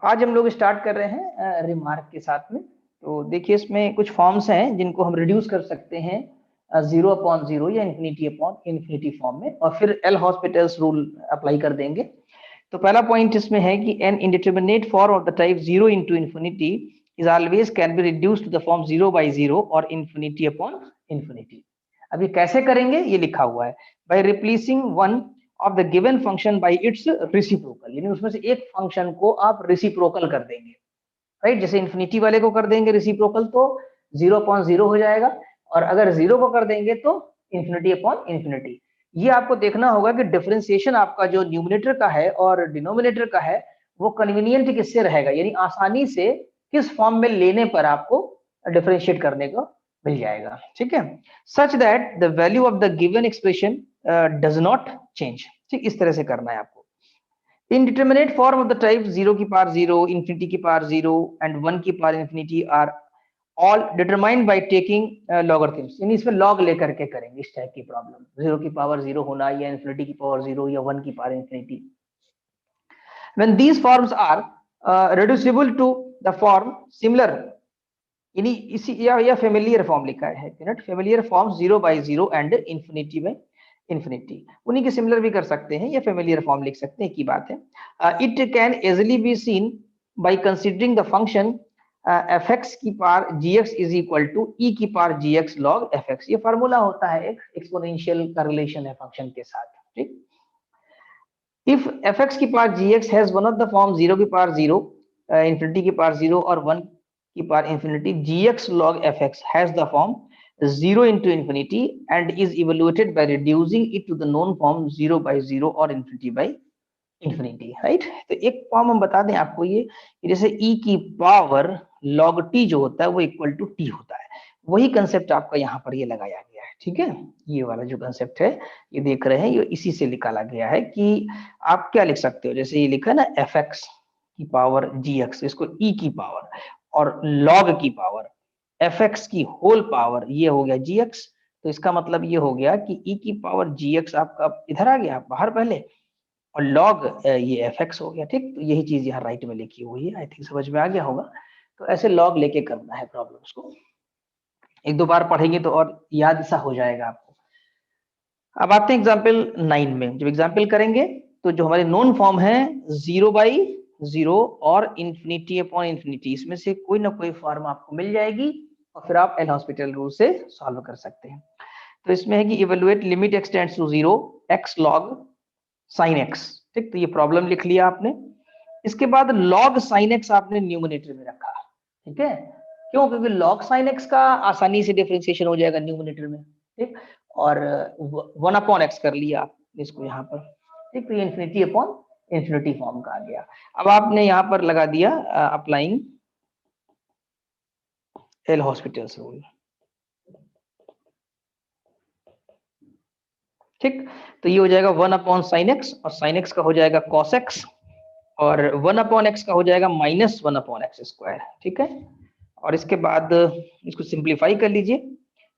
आज हम लोग स्टार्ट कर रहे हैं रिमार्क के साथ में। तो देखिए इसमें कुछ फॉर्म्स हैं जिनको हम रिड्यूस कर सकते हैं 0/0 या इन्फिनिटी फॉर्म में, और फिर एल हॉस्पिटल्स रूल अप्लाई कर देंगे। तो पहला पॉइंट इसमें है कि an indeterminate form of the type 0 into infinity is always can be reduced to the form 0/0 और infinity. अब ये कैसे करेंगे ये लिखा हुआ है, by replacing one of the given function by its reciprocal, यानी उसमें से एक फंक्शन को आप रेसिप्रोकल कर देंगे, राइट। जैसे इन्फिनिटी वाले को कर देंगे रेसिप्रोकल तो 0/0 हो जाएगा, और अगर 0 को कर देंगे तो इन्फिनिटी। ये आपको देखना होगा कि डिफरेंशिएशन आपका जो न्यूमरेटर का है और डिनोमिनेटर का है वो कन्वीनियंट किससे रहेगा, यानी आसानी से किस फॉर्म में लेने पर आपको डिफरेंशिएट करने को मिल जाएगा, ठीक है। Such that the value of the given expression does not change, ठीक, इस तरह से करना है आपको। Indeterminate form of the type 0 की पावर 0, infinity की पावर 0 and 1 की power infinity are all determined by taking logarithms, यानी इसमें log लेकर के करेंगे इस टाइप की प्रॉब्लम, 0 की पावर 0 होना या infinity की पावर 0 या 1 की power infinity। When these forms are reducible to the form similar, यानी इसी या फेमिलियर फॉर्म लिखा है, फेमिलियर फॉर्म 0/0 एंड इन्फिनिटी, उन्हीं के सिमिलर भी कर सकते हैं या फेमिलियर फॉर्म लिख सकते हैं, एक ही बात है। It can easily be seen by considering the function fx की power gx is equal to e की पावर gx log fx। ये फार्मूला होता है एक एक्सपोनेंशियल का रिलेशन है फंक्शन के साथ, ठीक। इफ fx की power gx has one of the form 0 की पावर 0, इन्फिनिटी की पावर 0 और 1 की power infinity, gx log fx has the form 0 into infinity and is evaluated by reducing it to the known form 0/0 और infinity, right। तो एक form हम बता दें आपको, ये जैसे e की पावर log t जो होता है वो इक्वल टू t होता है, वही कंसेप्ट आपका यहाँ पर ये लगाया गया है, ठीक है। ये वाला जो कंसेप्ट है ये देख रहे हैं, ये इसी से निकाला गया है कि आप क्या लिख सकते हो, जैसे ये लिखा है ना fx की पावर gx, इसको e की पावर और log की पावर fx की होल पावर ये हो गया gx। तो इसका मतलब ये हो गया कि e की पावर gx आपका इधर आ गया बाहर पहले, और log ये fx हो गया, ठीक। तो यही चीज यहाँ राइट में लिखी हुई है, आई थिंक समझ में आ गया होगा। तो ऐसे log लेके करना है प्रॉब्लम्स को, एक दो बार पढ़ेंगे तो और याद सा हो जाएगा आपको। अब आते हैं एग्जाम्पल 9 में। जब एग्जाम्पल करेंगे तो जो हमारे नोन फॉर्म है 0/0 और इन्फिनिटी, इसमें से कोई ना कोई फॉर्म आपको मिल जाएगी और फिर आप एल हॉस्पिटल रूल से सॉल्व कर सकते हैं। तो इसमें है कि evaluate limit x tends to 0 x log sin x, ठीक। तो ये प्रॉब्लम लिख लिया आपने। इसके बाद log sin x आपने न्यूमरेटर में रखा, ठीक है। क्यों? क्योंकि log sin x का आसानी से डिफरेंशिएशन हो जाएगा न्यूमरेटर में, ठीक। और 1/x कर लिया आपने इसको यहाँ पर, ठीक। तो ये इन्फिनिटी फॉर्म का आ गया। अब आपने यहाँ पर लगा दिया अप्लाइंग एल हॉस्पिटल्स रूल, ठीक। तो ये हो जाएगा 1/sin x और sin x का हो जाएगा cos x और 1/x का हो जाएगा -1/x², ठीक है। और इसके बाद इसको सिंप्लीफाई कर लीजिए,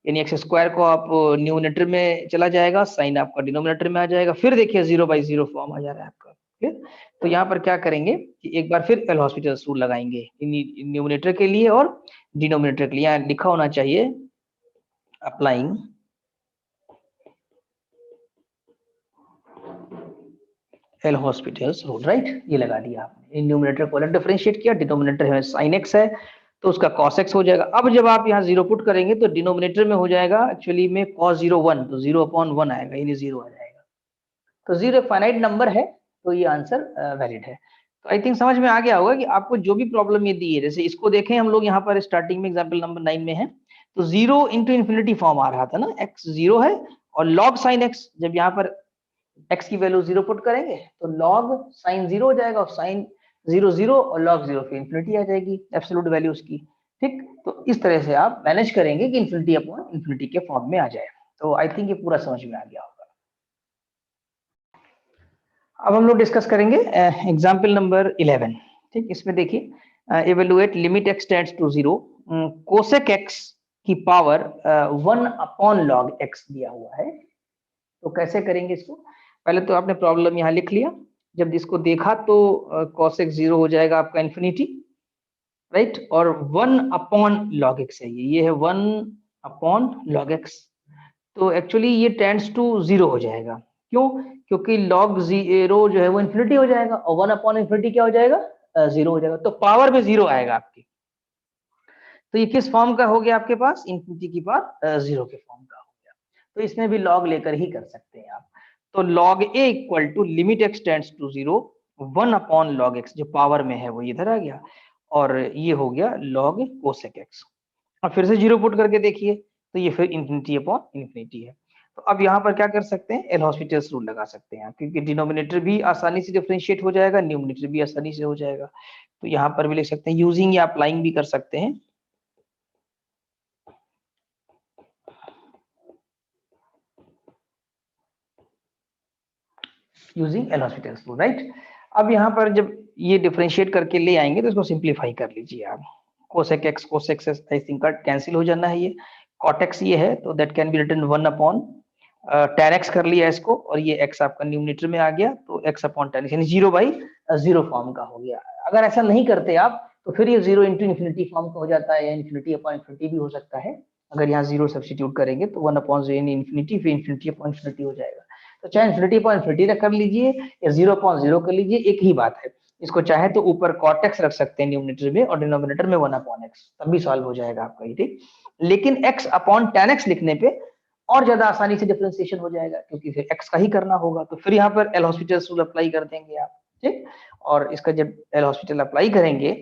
यानी x² को आप न्यूमरेटर में चला जाएगा, साइन आपका डिनोमिनेटर में आ जाएगा, फिर देखिए 0/0 फॉर्म आ जा रहा है आपका, ठीक। तो यहाँ पर क्या करेंगे कि एक बार फिर एल हॉस्पिटल रूल लगाएंगे न्यूमरेटर के लिए और डिनोमिनेटर के लिए। यहाँ लिखा होना चाहिए applying L hospitals rule, right. ये लगा दिया आपने, न्यूमरेटर को अलग डिफरेंशिएट किया, डिनोमिनेटर है sin x है तो उसका cos x हो जाएगा। अब जब आप यहाँ 0 पुट करेंगे तो डिनोमिनेटर में हो जाएगा एक्चुअली में cos 0 1, तो 0/1 आएगा, यानी 0 आ जाएगा। तो 0 एक फाइनाइट नंबर है, तो ये आंसर वैलिड है। तो आई थिंक समझ में आ गया होगा कि आपको जो भी प्रॉब्लम ये दी है, जैसे इसको देखें हम लोग यहाँ पर स्टार्टिंग में एग्जाम्पल नंबर 9 में है, तो 0 into इन्फिनिटी फॉर्म आ रहा था ना, x 0 है और log sin x, जब यहाँ पर x की वैल्यू 0 पुट करेंगे तो log sin 0 हो जाएगा और sin 0 0 और log 0 फिर इन्फिनिटी आ जाएगी एब्सोल्यूट वैल्यू उसकी, ठीक। तो इस तरह से आप मैनेज करेंगे कि इन्फिनिटी के फॉर्म में आ जाए। तो आई थिंक ये पूरा समझ में आ गया होगा। अब हम लोग डिस्कस करेंगे एग्जाम्पल नंबर 11, ठीक। इसमें देखिए evaluate limit x tends to 0 cosec x की पावर 1/log x दिया हुआ है। तो कैसे करेंगे इसको, पहले तो आपने प्रॉब्लम यहाँ लिख लिया, जब इसको देखा तो cos x 0 हो जाएगा आपका इन्फिनिटी, राइट, और 1 अपॉन log x है, ये है 1 अपॉन log x। तो एक्चुअली ये टेंड्स टू 0 हो जाएगा, क्यों? क्योंकि log 0 जो है वो इन्फिनिटी हो जाएगा और 1 अपॉन इन्फिनिटी क्या हो जाएगा? 0 हो जाएगा, तो पावर में 0 आएगा आपकी। तो ये किस फॉर्म का हो गया आपके पास? इन्फिनिटी की पावर 0 के फॉर्म का हो गया। तो इसमें भी log लेकर ही कर सकते हैं आप। तो log a equal to limit x tends to 0 1 upon log x, जो पावर में है वो इधर आ गया, और ये हो गया log cosec x। अब फिर से 0 पुट करके देखिए, तो ये फिर इन्फिनिटी अपॉन इन्फिनिटी है। तो अब यहाँ पर क्या कर सकते हैं? एल हॉस्पिटल्स रूल लगा सकते हैं, क्योंकि डिनोमिनेटर भी आसानी से डिफरेंशिएट हो जाएगा, न्यूमिनेटर भी आसानी से हो जाएगा। तो यहाँ पर भी लिख सकते हैं, यूजिंग या अप्लाइंग भी कर सकते हैं। Using L hospitals rule, right. अब यहाँ पर जब ये डिफरेंशिएट करके ले आएंगे तो इसको सिंप्लीफाई कर लीजिए आप। Cosec x I think cancel हो जाना है, ये cot x ये है, तो that can be written 1 upon tan x कर लिया इसको, और ये x आपका न्यूमिनेटर में आ गया, तो x अपॉन tan x यानी 0/0 फॉर्म का हो गया। अगर ऐसा नहीं करते आप तो फिर ये 0 इंटू इन्फिनिटी फॉर्म का हो जाता है, या इन्फिनिटी अपॉन इन्फिनिटी भी हो सकता है। अगर यहाँ 0 सब्स्टिट्यूट करेंगे तो 1 अपॉन 0 इन्फिनिटी, फिर इन्फिनिटी अपॉन इन्फिनिटी हो जाएगा। तो चाहे इन्फिनिटी अपॉन इन्फिनिटी कर लीजिए या 0 अपॉन 0 कर लीजिए, एक ही बात है। इसको चाहे तो ऊपर cot x रख सकते हैं न्यूमिनेटर में, और डिनोमिनेटर में 1 अपॉन x, तब भी सॉल्व हो जाएगा आपका ये, ठीक। लेकिन x अपॉन tan x लिखने पे और ज्यादा आसानी से डिफरेंशिएशन हो जाएगा, क्योंकि फिर x का ही करना होगा। तो फिर यहाँ पर एल हॉस्पिटल रूल अप्लाई कर देंगे आप, ठीक। और इसका जब एल हॉस्पिटल अप्लाई करेंगे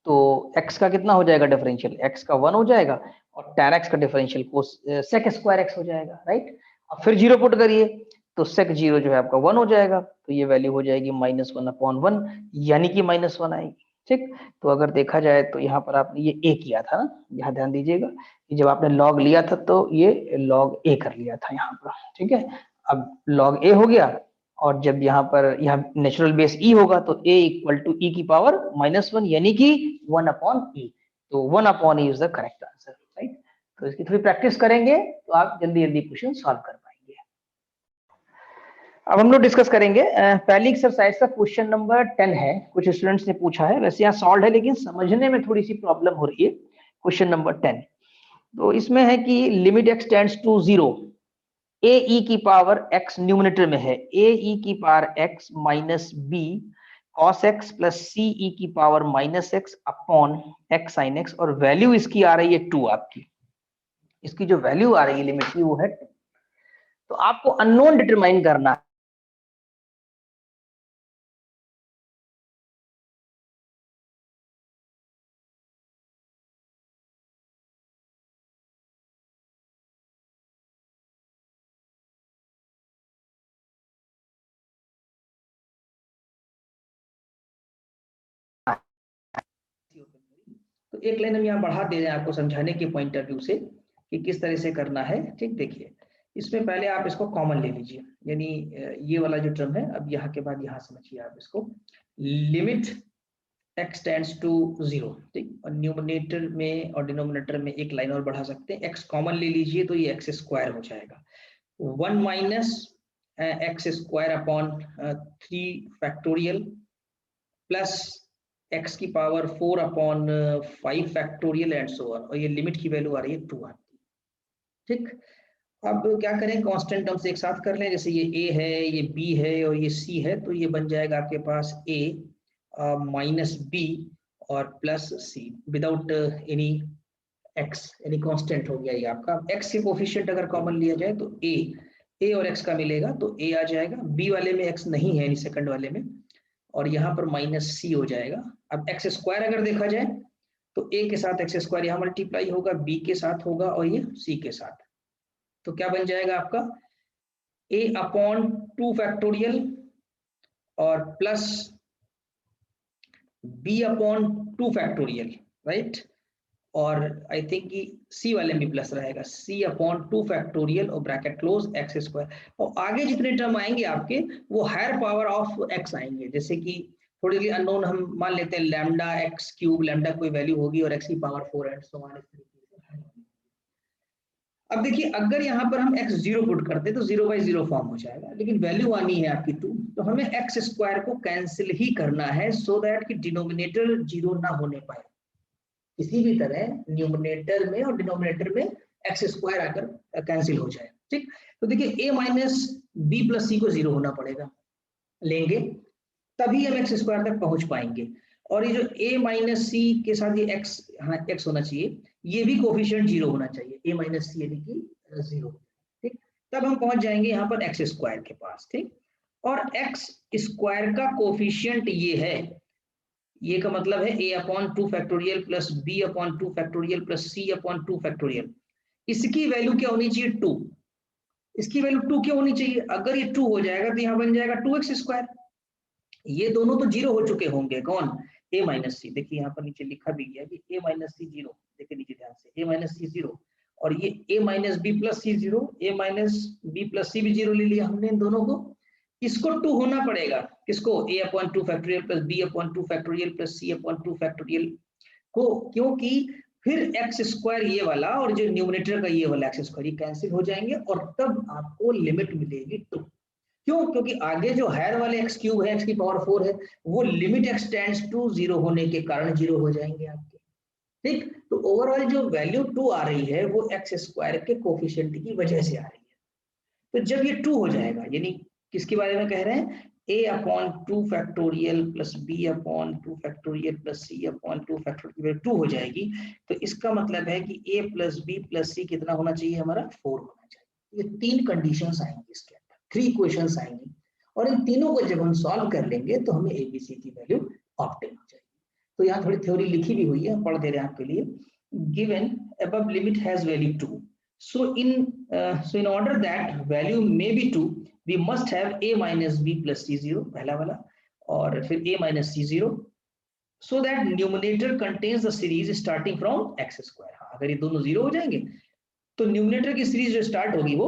तो x का कितना हो जाएगा डिफरेंशियल? x का 1 हो जाएगा, और tan x का डिफरेंशियल sec स्क्वायर x हो जाएगा, राइट। अब फिर 0 पुट करिए तो sec 0 जो है आपका 1 हो जाएगा, तो ये वैल्यू हो जाएगी -1 अपॉन 1, यानी कि -1 आएगी, ठीक। तो अगर देखा जाए तो यहाँ पर आपने ये a किया था ना, यहाँ ध्यान दीजिएगा कि जब आपने log लिया था तो ये log a कर लिया था यहाँ पर, ठीक है। अब log a हो गया, और जब यहाँ पर यहाँ नेचुरल बेस e होगा तो a इक्वल टू e की पावर -1, यानी कि 1 अपॉन e। तो 1 upon e is the correct answer, right. तो इसकी थोड़ी प्रैक्टिस करेंगे तो आप जल्दी जल्दी क्वेश्चन सॉल्व कर पाएंगे। अब हम लोग डिस्कस करेंगे पहली एक्सरसाइज का क्वेश्चन नंबर 10 है। कुछ स्टूडेंट्स ने पूछा है, वैसे यहाँ सॉल्व है लेकिन समझने में थोड़ी सी प्रॉब्लम हो रही है। क्वेश्चन नंबर 10, तो इसमें है कि limit x tends to 0, a e की पावर x न्यूमिनेटर में है, ए ई की power x minus b cos x plus c e की power -x upon x sin x, और वैल्यू इसकी आ रही है 2 आपकी। इसकी जो वैल्यू आ रही है लिमिट की वो है 2। तो आपको अननोन डिटरमाइन करना है। तो एक लाइन हम यहाँ बढ़ा दे रहे हैं आपको समझाने के पॉइंट ऑफ व्यू से कि किस तरह से करना है, ठीक। देखिए, इसमें पहले आप इसको कॉमन ले लीजिए, यानी ये वाला जो टर्म है, अब यहाँ के बाद यहाँ समझिए आप इसको, लिमिट x टेंड्स टू 0, ठीक। और न्यूमिनेटर में और डिनोमिनेटर में एक लाइन और बढ़ा सकते हैं, x कॉमन ले लीजिए तो ये x स्क्वायर हो जाएगा, 1 minus x square upon 3 factorial plus x की power 4 upon 5 factorial and so on, और ये लिमिट की वैल्यू आ रही है 2 आती है, ठीक। अब क्या करें, कांस्टेंट टर्म्स एक साथ कर लें, जैसे ये a है, ये b है और ये c है, तो ये बन जाएगा आपके पास a माइनस b और plus c without any x, यानी कांस्टेंट हो गया ये आपका। x के कोफिशिएंट अगर कॉमन लिया जाए तो a और x का मिलेगा तो a आ जाएगा, b वाले में x नहीं है यानी सेकंड वाले में, और यहाँ पर माइनस c हो जाएगा। अब एक्स स्क्वायर अगर देखा जाए तो a के साथ एक्स स्क्वायर यहाँ मल्टीप्लाई होगा, b के साथ होगा और ये c के साथ, तो क्या बन जाएगा आपका a अपॉन 2 फैक्टोरियल और plus b upon 2 factorial, right. और आई थिंक कि c वाले में भी प्लस रहेगा, c अपॉन 2 फैक्टोरियल और ब्रैकेट क्लोज एक्स स्क्वायर, और आगे जितने टर्म आएंगे आपके वो हायर पावर ऑफ x आएंगे, जैसे कि थोड़ी सी अननोन हम मान लेते हैं लैम्डा एक्स क्यूब, लैम्डा कोई वैल्यू होगी और x की पावर 4 एंड सो ऑन, इस तरीके से। अब देखिए अगर यहाँ पर हम x 0 पुट करते तो 0/0 फॉर्म हो जाएगा, लेकिन वैल्यू आनी है आपकी 2, तो हमें x स्क्वायर को कैंसिल ही करना है सो दैट कि डिनोमिनेटर 0 ना होने पाए। किसी भी तरह न्यूमरेटर में और डिनोमिनेटर में x स्क्वायर आकर कैंसिल हो जाए। ठीक, तो देखिए a माइनस बी प्लस सी को 0 होना पड़ेगा, लेंगे तभी हम x स्क्वायर तक पहुंच पाएंगे। और ये जो a माइनस सी के साथ ये x, हाँ x होना चाहिए, ये भी कोफिशिएंट 0 होना चाहिए, a माइनस सी यानी कि 0। ठीक, तब हम पहुंच जाएंगे यहाँ पर x स्क्वायर के पास। ठीक, और x स्क्वायर का कोफिशिएंट ये है, ये का मतलब है a upon 2 factorial plus b upon 2 factorial plus c upon 2 factorial. इसकी वैल्यू क्या होनी चाहिए 2, इसकी वैल्यू 2 क्यों होनी चाहिए, अगर ये 2 हो जाएगा तो यहाँ बन जाएगा 2x स्क्वायर। ये दोनों तो 0 हो चुके होंगे, कौन, a माइनस सी, देखिए यहाँ पर नीचे लिखा भी गया कि a माइनस सी 0, देखिए नीचे ध्यान से, a माइनस सी 0, और ये a minus b plus c 0, a minus b plus c भी 0 ले लिया हमने इन दोनों को। इसको 2 होना पड़ेगा, किसको, a upon 2 factorial plus b upon 2 factorial plus c upon 2 factorial को, क्योंकि फिर एक्स स्क्वायर ये वाला और जो न्यूमरेटर का ये वाला एक्स स्क्वायर ये कैंसिल हो जाएंगे और तब आपको लिमिट मिलेगी 2। क्यों, क्योंकि आगे जो हायर वाले एक्स क्यूब है, एक्स की पावर 4 है, वो लिमिट एक्सटेंड्स टू 0 होने के कारण 0 हो जाएंगे आपके। ठीक, तो ओवरऑल जो वैल्यू 2 आ रही है वो एक्स स्क्वायर के कोफिशिएंट की वजह से आ रही है। तो जब ये 2 हो जाएगा, यानी किसके बारे में कह रहे हैं, a upon 2 factorial plus b upon 2 factorial plus c upon 2 factorial 2 हो जाएगी, तो इसका मतलब है कि a plus b plus c कितना होना चाहिए, हमारा 4 होना चाहिए। ये 3 कंडीशंस आएंगी इसके अंदर, 3 इक्वेशंस आएंगी, और इन तीनों को जब हम सॉल्व कर लेंगे तो हमें abc की वैल्यू ऑब्टेन हो जाएगी। तो यहाँ थोड़ी थ्योरी लिखी भी हुई है, पढ़ दे रहे हैं आपके लिए। Given above limit has value 2, so in order that value may be 2, we must have a minus b plus c 0, पहला वाला, और फिर a minus c 0, so that numerator contains the series starting from x square। हाँ, अगर ये दोनों 0 हो जाएंगे तो न्यूमरेटर की सीरीज जो स्टार्ट होगी वो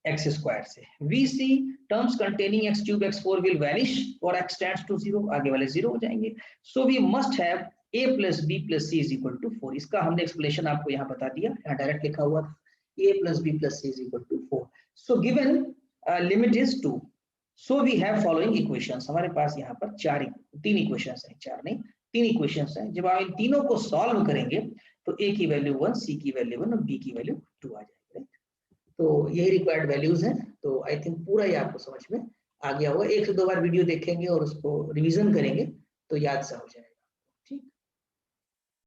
x स्क्वायर से। we see terms containing x cube x4 will vanish और x tends to 0, आगे वाले 0 हो जाएंगे, so we must have a plus b plus c is equal to 4। इसका हमने एक्सप्लेनेशन आपको यहाँ बता दिया, यहाँ डायरेक्ट लिखा हुआ था a plus b plus c is equal to 4। so given limit is 2, so we have following equations। हमारे पास यहाँ पर 3 इक्वेशंस हैं, 4 नहीं 3 इक्वेशंस हैं। जब आप इन तीनों को सॉल्व करेंगे तो a की वैल्यू 1, c की वैल्यू 1 और b की वैल्यू 2 आ जाएगी। तो यही रिक्वायर्ड वैल्यूज हैं। तो आई थिंक पूरा ही आपको समझ में आ गया होगा। 1 से 2 बार वीडियो देखेंगे और उसको रिवीजन करेंगे तो याद सा हो जाएगा।